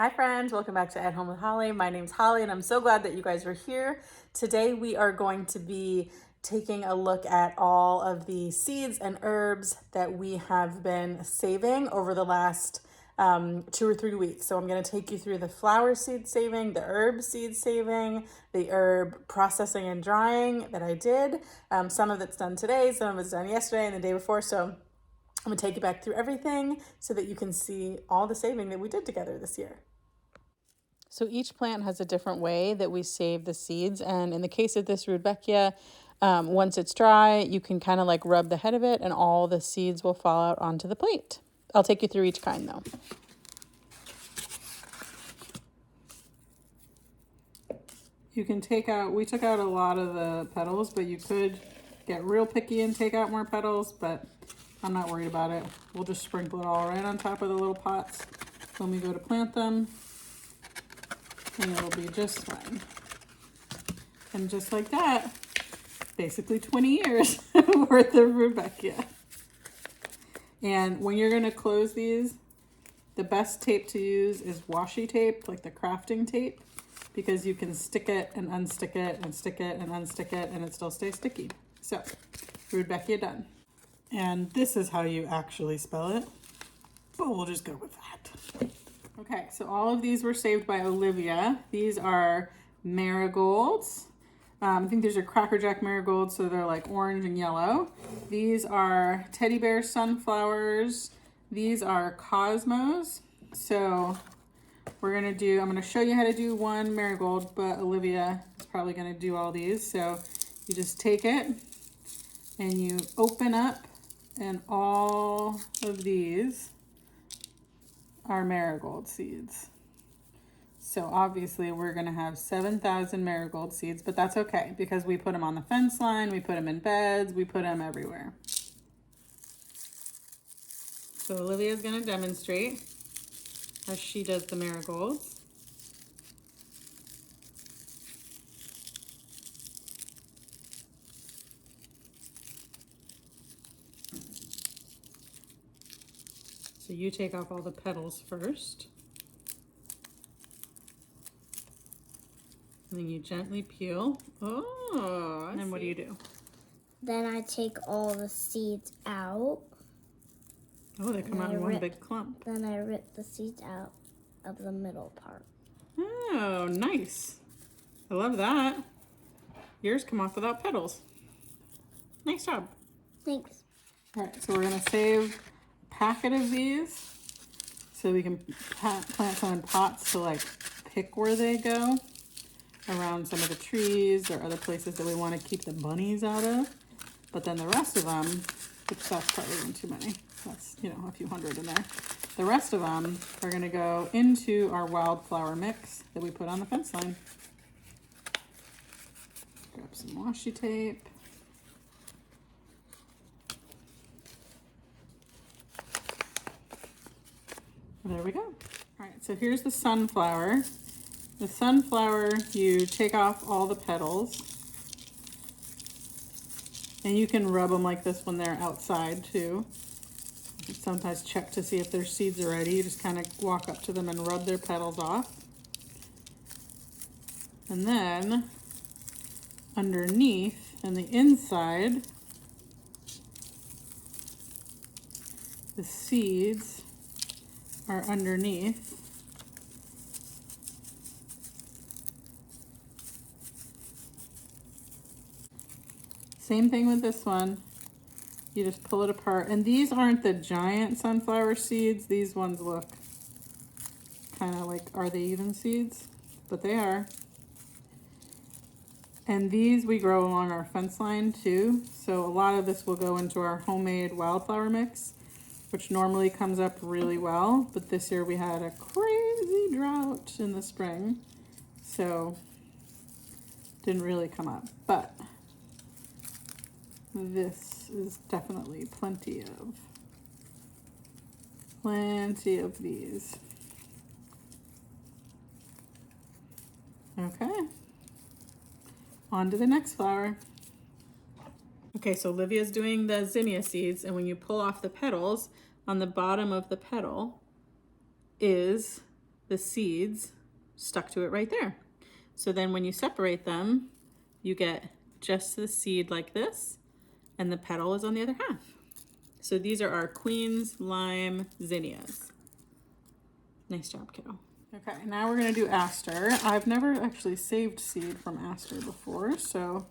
Hi friends, welcome back to At Home with Holly. My name's Holly and I'm so glad that you guys are here. Today we are going to be taking a look at all of the seeds and herbs that we have been saving over the last 2 or 3 weeks. So I'm going to take you through the flower seed saving, the herb seed saving, the herb processing and drying that I did. Some of it's done today, some of it's done yesterday and the day before. So I'm going to take you back through everything so that you can see all the saving that we did together this year. So each plant has a different way that we save the seeds. And in the case of this Rudbeckia, once it's dry, you can kind of like rub the head of it and all the seeds will fall out onto the plate. I'll take you through each kind though. You can we took out a lot of the petals, but you could get real picky and take out more petals, but I'm not worried about it. We'll just sprinkle it all right on top of the little pots when we go to plant them. And it'll be just fine. And just like that, basically 20 years worth of Rudbeckia. And when you're going to close these, the best tape to use is washi tape, like the crafting tape, because you can stick it and unstick it and stick it and unstick it and it still stays sticky. So, Rudbeckia done. And this is how you actually spell it, but we'll just go with that. Okay, so all of these were saved by Olivia. These are marigolds. I think these are Cracker Jack marigolds, so they're like orange and yellow. These are teddy bear sunflowers. These are cosmos. So I'm gonna show you how to do one marigold, but Olivia is probably gonna do all these. So you just take it and you open up, and all of these are marigold seeds. So obviously we're gonna have 7,000 marigold seeds, but that's okay because we put them on the fence line, we put them in beds, we put them everywhere. So Olivia's gonna demonstrate how she does the marigolds. So you take off all the petals first. And then you gently peel. Oh, and then what do you do? Then I take all the seeds out. Oh, they come out in one big clump. Then I rip the seeds out of the middle part. Oh, nice. I love that. Yours come off without petals. Nice job. Thanks. All right, so we're gonna save a packet of these so we can plant some in pots to like pick where they go around some of the trees or other places that we want to keep the bunnies out of. But then the rest of them, which that's probably even too many, that's, a few hundred in there. The rest of them are going to go into our wildflower mix that we put on the fence line. Grab some washi tape. There we go. All right, so here's the sunflower. The sunflower, you take off all the petals. And you can rub them like this when they're outside too. You sometimes check to see if their seeds are ready. You just kind of walk up to them and rub their petals off. And then underneath and the inside, the seeds are underneath. Same thing with this one. You just pull it apart. And these aren't the giant sunflower seeds. These ones look kind of like, are they even seeds? But they are. And these we grow along our fence line too. So a lot of this will go into our homemade wildflower mix, which normally comes up really well. But this year we had a crazy drought in the spring. So didn't really come up. But this is definitely plenty of these. Okay, on to the next flower. Okay, so Olivia's doing the zinnia seeds, and when you pull off the petals, on the bottom of the petal is the seeds stuck to it right there. So then when you separate them, you get just the seed like this, and the petal is on the other half. So these are our Queen's Lime zinnias. Nice job, kiddo. Okay, now we're gonna do aster. I've never actually saved seed from aster before, so,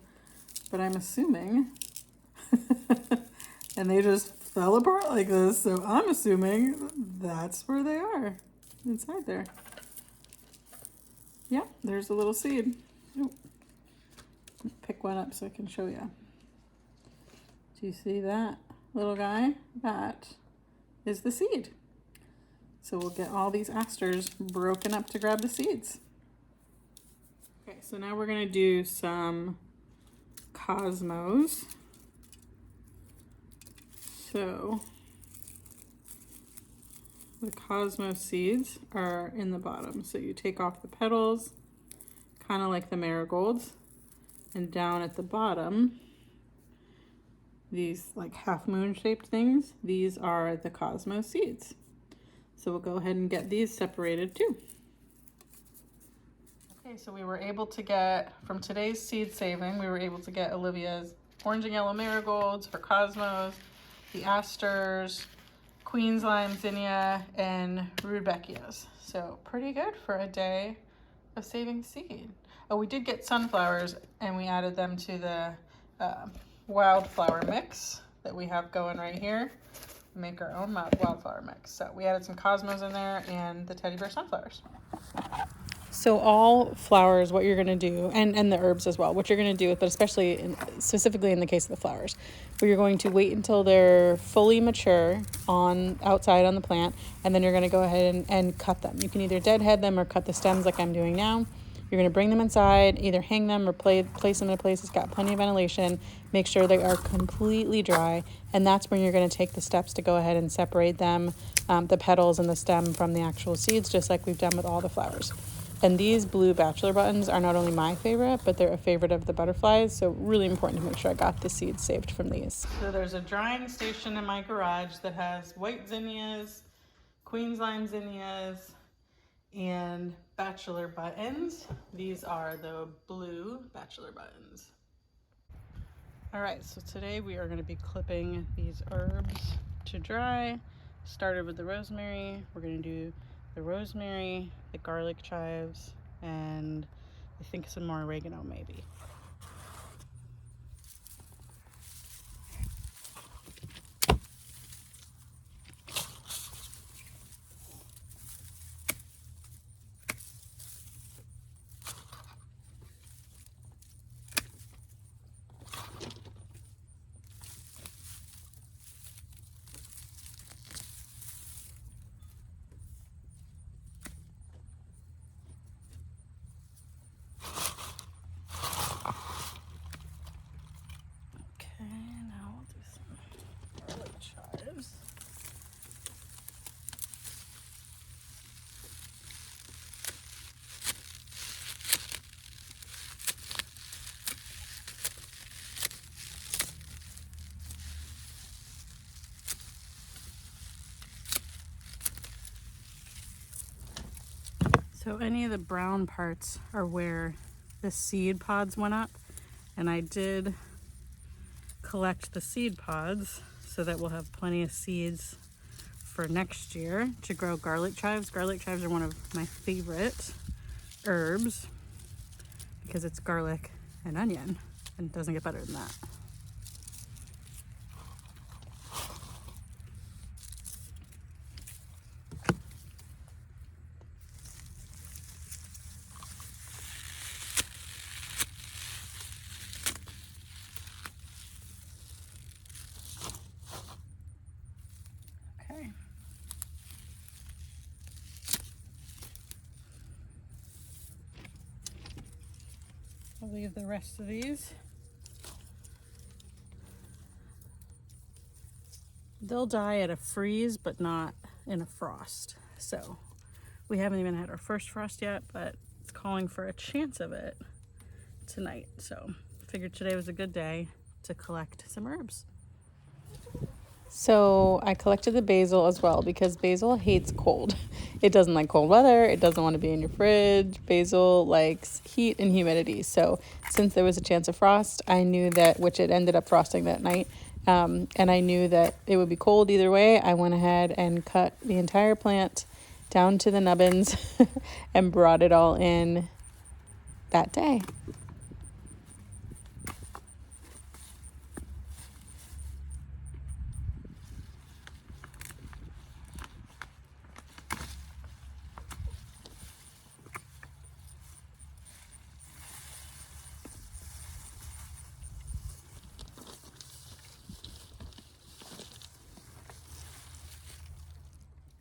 but I'm assuming, and they just fell apart like this, so I'm assuming that's where they are, inside there. Yep, there's a little seed. Ooh. Pick one up so I can show you. Do you see that little guy? That is the seed. So we'll get all these asters broken up to grab the seeds. Okay, so now we're gonna do some cosmos. So the cosmos seeds are in the bottom. So you take off the petals, kind of like the marigolds, and down at the bottom, these like half moon shaped things, these are the cosmos seeds. So we'll go ahead and get these separated too. Okay, so we were able to get, from today's seed saving, we were able to get Olivia's orange and yellow marigolds, her cosmos, the asters, Queen's Lime zinnia, and rudbeckias. So pretty good for a day of saving seed. Oh, we did get sunflowers, and we added them to the wildflower mix that we have going right here. Make our own wildflower mix. So we added some cosmos in there and the teddy bear sunflowers. So all flowers, what you're going to do, and the herbs as well, what you're going to do, but especially specifically in the case of the flowers, where you're going to wait until they're fully mature outside on the plant, and then you're going to go ahead and cut them. You can either deadhead them or cut the stems like I'm doing now. You're going to bring them inside, either hang them or place them in a place that's got plenty of ventilation. Make sure they are completely dry, and that's when you're going to take the steps to go ahead and separate them, the petals and the stem from the actual seeds, just like we've done with all the flowers. And these blue bachelor buttons are not only my favorite, but they're a favorite of the butterflies, so really important to make sure I got the seeds saved from these. So there's a drying station in my garage that has white zinnias, Queen's Lime zinnias, and bachelor buttons. These are the blue bachelor buttons. All right, so today we are going to be clipping these herbs to dry. Started with the rosemary. We're going to do the rosemary, the garlic chives, and I think some more oregano maybe. So any of the brown parts are where the seed pods went up, and I did collect the seed pods so that we'll have plenty of seeds for next year to grow garlic chives. Garlic chives are one of my favorite herbs because it's garlic and onion, and it doesn't get better than that. I'll leave the rest of these. They'll die at a freeze, but not in a frost. So we haven't even had our first frost yet, but it's calling for a chance of it tonight. So figured today was a good day to collect some herbs. So I collected the basil as well because basil hates cold. It doesn't like cold weather. It doesn't want to be in your fridge. Basil likes heat and humidity. So since there was a chance of frost, I knew that, which it ended up frosting that night, and I knew that it would be cold either way. I went ahead and cut the entire plant down to the nubbins and brought it all in that day.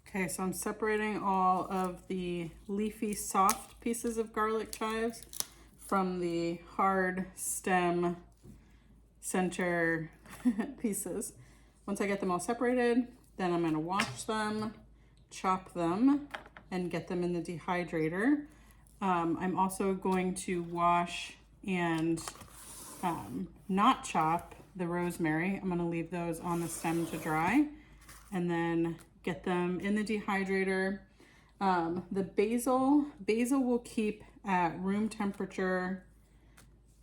Okay, so I'm separating all of the leafy soft pieces of garlic chives from the hard stem center pieces. Once I get them all separated, then I'm gonna wash them, chop them, and get them in the dehydrator. I'm also going to wash and not chop the rosemary. I'm gonna leave those on the stem to dry and then get them in the dehydrator. The basil will keep at room temperature.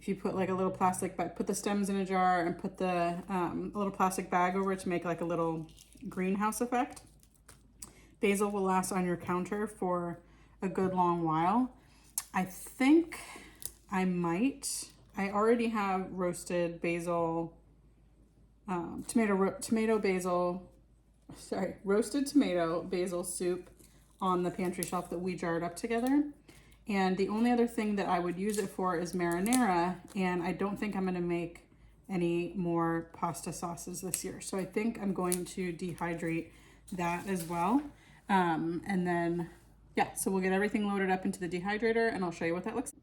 If you put like a little plastic bag, put the stems in a jar and put the a little plastic bag over it to make like a little greenhouse effect. Basil will last on your counter for a good long while. I think I already have roasted basil, roasted tomato basil soup on the pantry shelf that we jarred up together. And the only other thing that I would use it for is marinara, and I don't think I'm gonna make any more pasta sauces this year. So I think I'm going to dehydrate that as well. And then, yeah, so we'll get everything loaded up into the dehydrator and I'll show you what that looks like.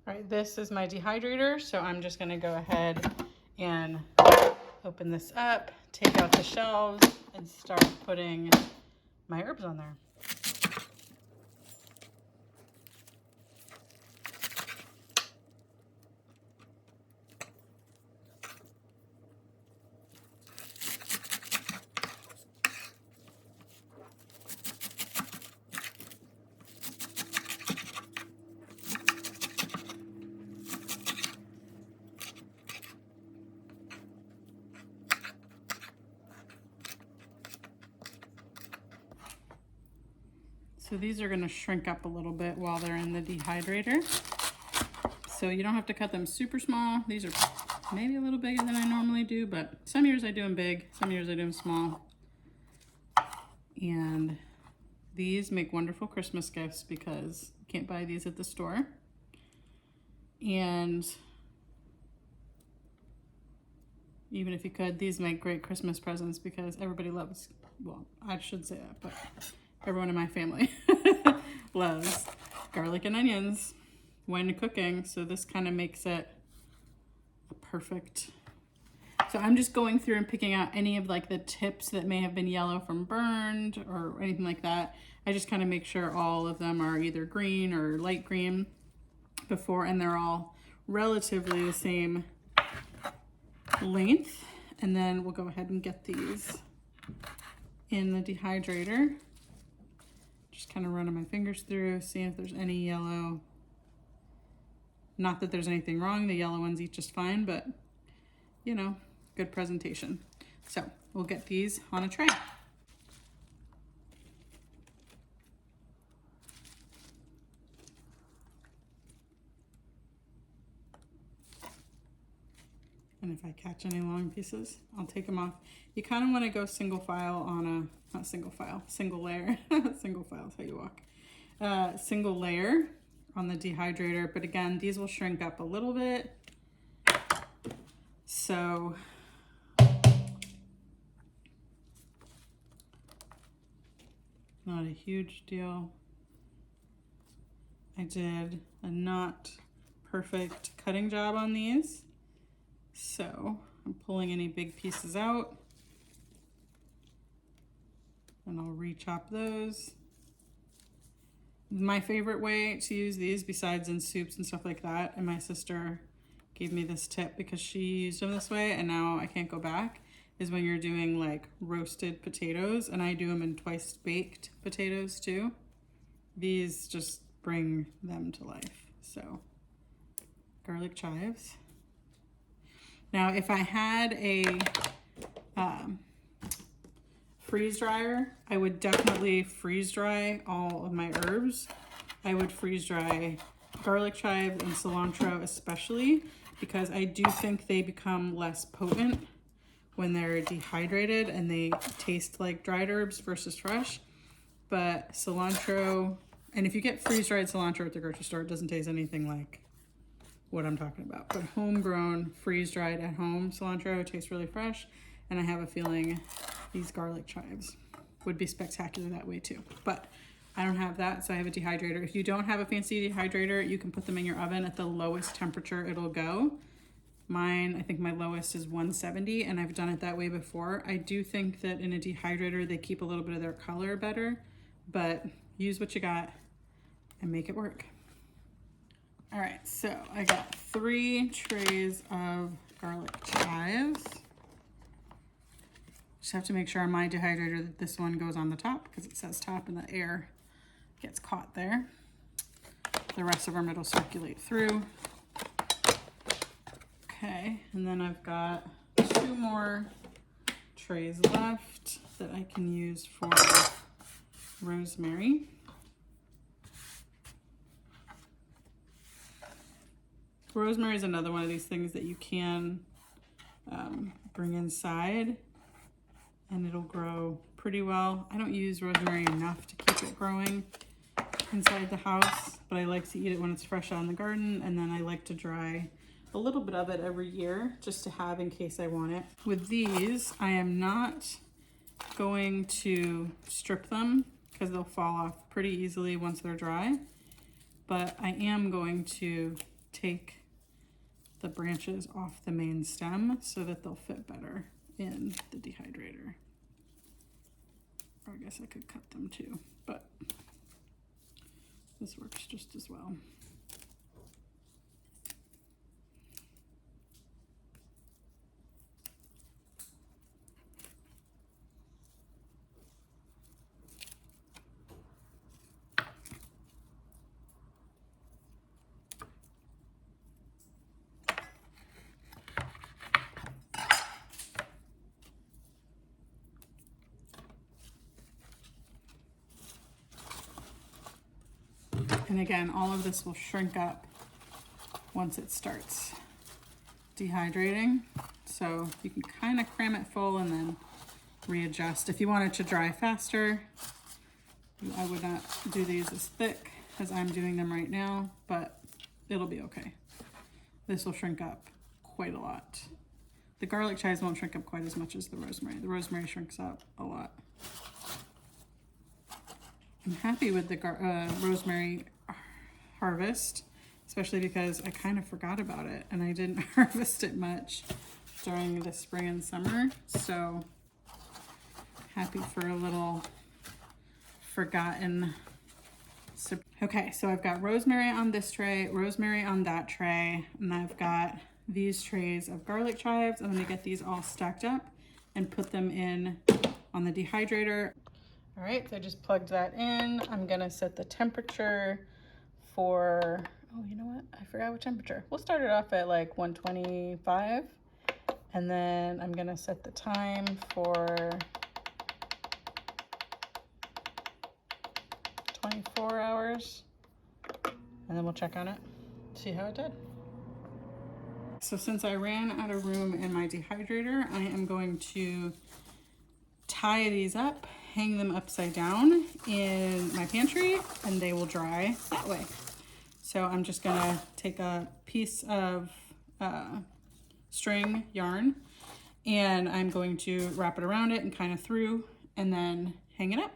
All right, this is my dehydrator. So I'm just gonna go ahead and open this up, take out the shelves, and start putting my herbs on there. So these are gonna shrink up a little bit while they're in the dehydrator. So you don't have to cut them super small. These are maybe a little bigger than I normally do, but some years I do them big, some years I do them small. And these make wonderful Christmas gifts because you can't buy these at the store. And even if you could, these make great Christmas presents because everybody loves, well, I should say that, but everyone in my family loves garlic and onions when cooking. So this kind of makes it a perfect. So I'm just going through and picking out any of like the tips that may have been yellow from burned or anything like that. I just kind of make sure all of them are either green or light green before, and they're all relatively the same length. And then we'll go ahead and get these in the dehydrator. Just kind of running my fingers through, seeing if there's any yellow. Not that there's anything wrong, the yellow ones eat just fine, but you know, good presentation. So we'll get these on a tray. And if I catch any long pieces, I'll take them off. You kind of want to go single file on a, not single file, single layer. Single file is how you walk. Single layer on the dehydrator. But again, these will shrink up a little bit. So not a huge deal. I did a not perfect cutting job on these. So I'm pulling any big pieces out and I'll re-chop those. My favorite way to use these, besides in soups and stuff like that, and my sister gave me this tip because she used them this way and now I can't go back, is when you're doing like roasted potatoes, and I do them in twice baked potatoes too. These just bring them to life. So garlic chives. Now, if I had a freeze dryer, I would definitely freeze dry all of my herbs. I would freeze dry garlic chives and cilantro especially, because I do think they become less potent when they're dehydrated and they taste like dried herbs versus fresh. But cilantro, and if you get freeze dried cilantro at the grocery store, it doesn't taste anything like what I'm talking about. But homegrown, freeze dried at home cilantro tastes really fresh, and I have a feeling these garlic chives would be spectacular that way too. But I don't have that, so I have a dehydrator. If you don't have a fancy dehydrator, you can put them in your oven at the lowest temperature it'll go. Mine, I think my lowest is 170, and I've done it that way before. I do think that in a dehydrator, they keep a little bit of their color better, but use what you got and make it work. All right, so I got 3 trays of garlic chives. Just have to make sure on my dehydrator that this one goes on the top, because it says top and the air gets caught there. The rest of them it'll circulate through. Okay, and then I've got 2 more trays left that I can use for rosemary. Rosemary is another one of these things that you can bring inside and it'll grow pretty well. I don't use rosemary enough to keep it growing inside the house, but I like to eat it when it's fresh out in the garden, and then I like to dry a little bit of it every year just to have in case I want it. With these, I am not going to strip them because they'll fall off pretty easily once they're dry, but I am going to take the branches off the main stem so that they'll fit better in the dehydrator. Or I guess I could cut them too, but this works just as well. And again, all of this will shrink up once it starts dehydrating. So you can kind of cram it full and then readjust. If you want it to dry faster, I would not do these as thick as I'm doing them right now, but it'll be okay. This will shrink up quite a lot. The garlic chives won't shrink up quite as much as the rosemary. The rosemary shrinks up a lot. I'm happy with the rosemary harvest, especially because I kind of forgot about it and I didn't harvest it much during the spring and summer. So happy for a little forgotten. Okay, so I've got rosemary on this tray, rosemary on that tray, and I've got these trays of garlic chives. I'm gonna get these all stacked up and put them in on the dehydrator. All right, so I just plugged that in. I'm gonna set the temperature for, oh, you know what? I forgot what temperature. We'll start it off at like 125, and then I'm gonna set the time for 24 hours, and then we'll check on it, see how it did. So since I ran out of room in my dehydrator, I am going to tie these up, hang them upside down in my pantry, and they will dry that way. So I'm just gonna take a piece of string yarn, and I'm going to wrap it around it and kind of through, and then hang it up.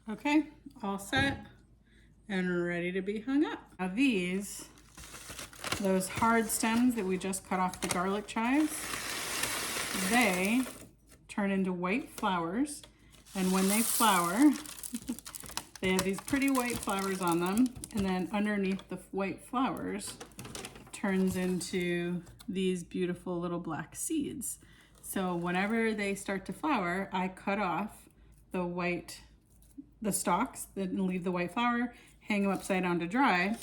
Okay, all set and ready to be hung up. Now those hard stems that we just cut off the garlic chives, they turn into white flowers, and when they flower, They have these pretty white flowers on them, and then underneath the white flowers turns into these beautiful little black seeds. So whenever they start to flower, I cut off the stalks, then leave the white flower, hang them upside down to dry,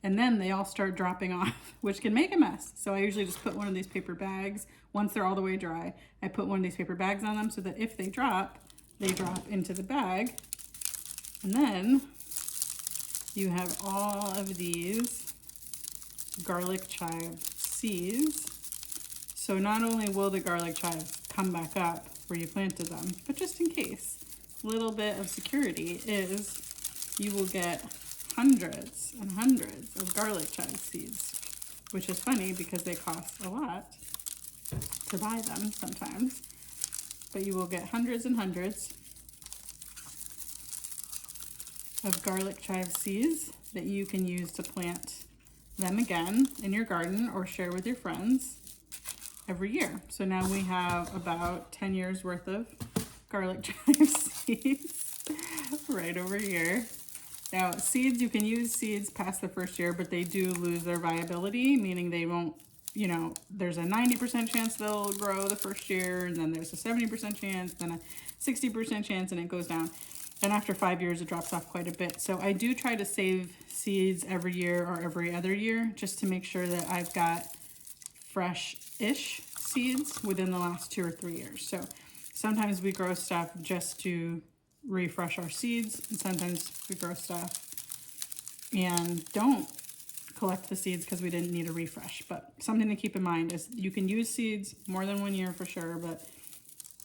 and then they all start dropping off, which can make a mess. So I usually just put one of these paper bags, once they're all the way dry, I put one of these paper bags on them so that if they drop into the bag. And then you have all of these garlic chive seeds. So not only will the garlic chives come back up where you planted them, but just in case, a little bit of security is you will get hundreds and hundreds of garlic chive seeds, which is funny because they cost a lot to buy them sometimes, but you will get hundreds and hundreds of garlic chive seeds that you can use to plant them again in your garden or share with your friends every year. So now we have about 10 years worth of garlic chive seeds right over here. Now seeds, you can use seeds past the first year, but they do lose their viability, meaning they won't, you know, there's a 90% chance they'll grow the first year, and then there's a 70% chance, then a 60% chance, and it goes down. And after 5 years, it drops off quite a bit. So I do try to save seeds every year or every other year, just to make sure that I've got fresh-ish seeds within the last 2 or 3 years. So sometimes we grow stuff just to refresh our seeds, and sometimes we grow stuff and don't collect the seeds because we didn't need a refresh. But something to keep in mind is you can use seeds more than 1 year for sure, but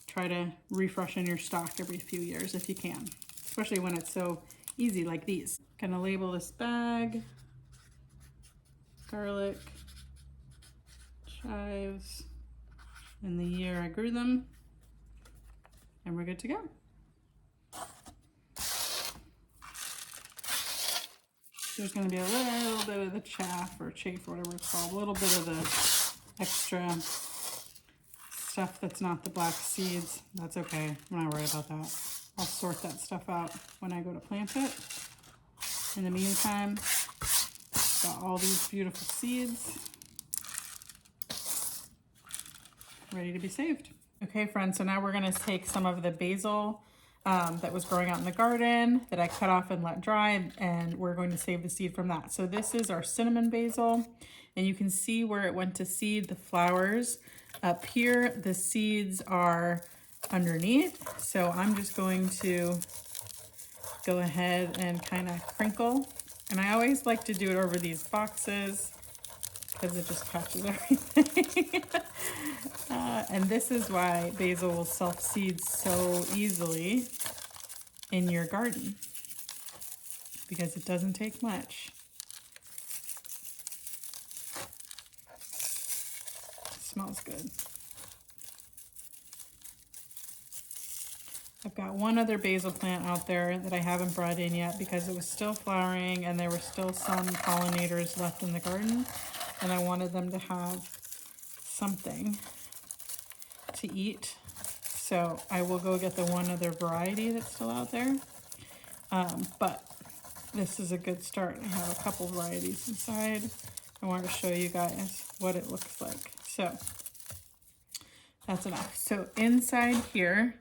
try to refresh in your stock every few years if you can, especially when it's so easy like these. Gonna label this bag, garlic, chives, and the year I grew them, and we're good to go. There's going to be a little bit of the chaff or whatever it's called, a little bit of the extra stuff that's not the black seeds. That's okay. I'm not worried about that. I'll sort that stuff out when I go to plant it. In the meantime, got all these beautiful seeds ready to be saved. Okay, friends, so now we're going to take some of the basil that was growing out in the garden that I cut off and let dry, and we're going to save the seed from that. So this is our cinnamon basil, and you can see where it went to seed, the flowers. Up here, the seeds are underneath. So I'm just going to go ahead and kind of crinkle. And I always like to do it over these boxes because it just catches everything. And this is why basil will self-seed so easily in your garden, because it doesn't take much. It smells good. I've got one other basil plant out there that I haven't brought in yet because it was still flowering and there were still some pollinators left in the garden, and I wanted them to have something to eat. So I will go get the one other variety that's still out there. But this is a good start. I have a couple varieties inside. I wanted to show you guys what it looks like. So that's enough. So inside here,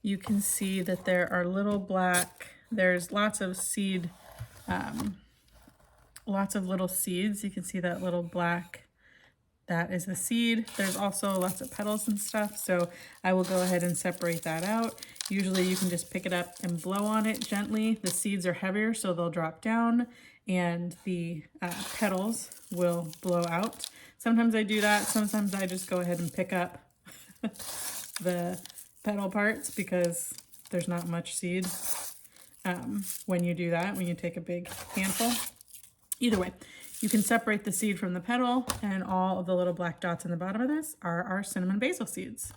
you can see that there are little black, there's lots of seed, lots of little seeds. You can see that little black, that is the seed. There's also lots of petals and stuff, so I will go ahead and separate that out. Usually you can just pick it up and blow on it gently. The seeds are heavier, so they'll drop down, and the petals will blow out. Sometimes I do that. Sometimes I just go ahead and pick up the petal parts because there's not much seed when you do that, when you take a big handful. Either way, you can separate the seed from the petal, and all of the little black dots in the bottom of this are our cinnamon basil seeds.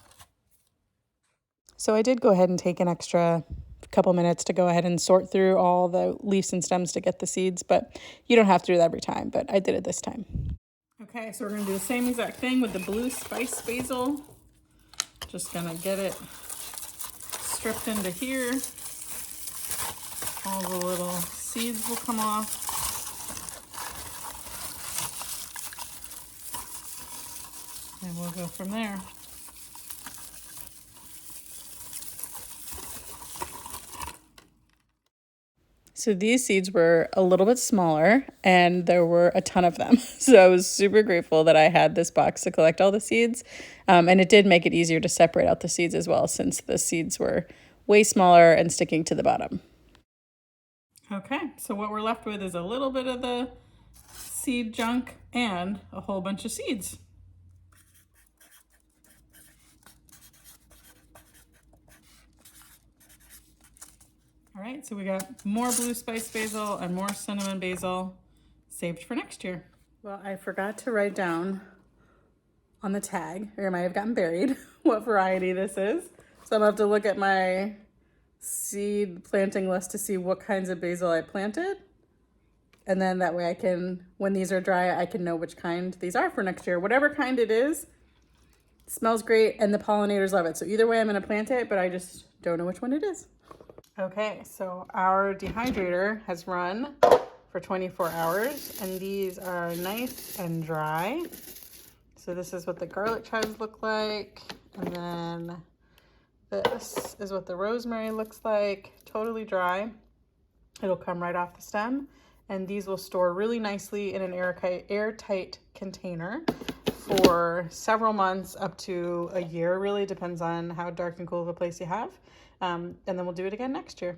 So I did go ahead and take an extra couple minutes to go ahead and sort through all the leaves and stems to get the seeds, but you don't have to do that every time, but I did it this time. Okay, so we're gonna do the same exact thing with the blue spice basil. Just gonna get it stripped into here. All the little seeds will come off. And we'll go from there. So these seeds were a little bit smaller and there were a ton of them. So I was super grateful that I had this box to collect all the seeds. And it did make it easier to separate out the seeds as well, since the seeds were way smaller and sticking to the bottom. Okay, so what we're left with is a little bit of the seed junk and a whole bunch of seeds. All right, so we got more blue spice basil and more cinnamon basil saved for next year. Well, I forgot to write down on the tag, or it might have gotten buried, what variety this is. So I'm gonna have to look at my seed planting list to see what kinds of basil I planted. And then that way I can, when these are dry, I can know which kind these are for next year. Whatever kind it is, it smells great and the pollinators love it. So either way I'm gonna plant it, but I just don't know which one it is. Okay, so our dehydrator has run for 24 hours and these are nice and dry. So this is what the garlic chives look like. And then this is what the rosemary looks like, totally dry. It'll come right off the stem. And these will store really nicely in an airtight container for several months, up to a year, really depends on how dark and cool of a place you have. And then we'll do it again next year.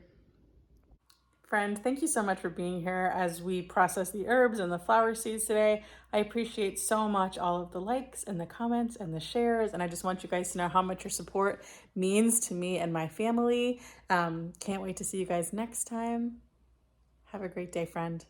Friend, thank you so much for being here as we process the herbs and the flower seeds today. I appreciate so much all of the likes and the comments and the shares. And I just want you guys to know how much your support means to me and my family. Can't wait to see you guys next time. Have a great day, friend.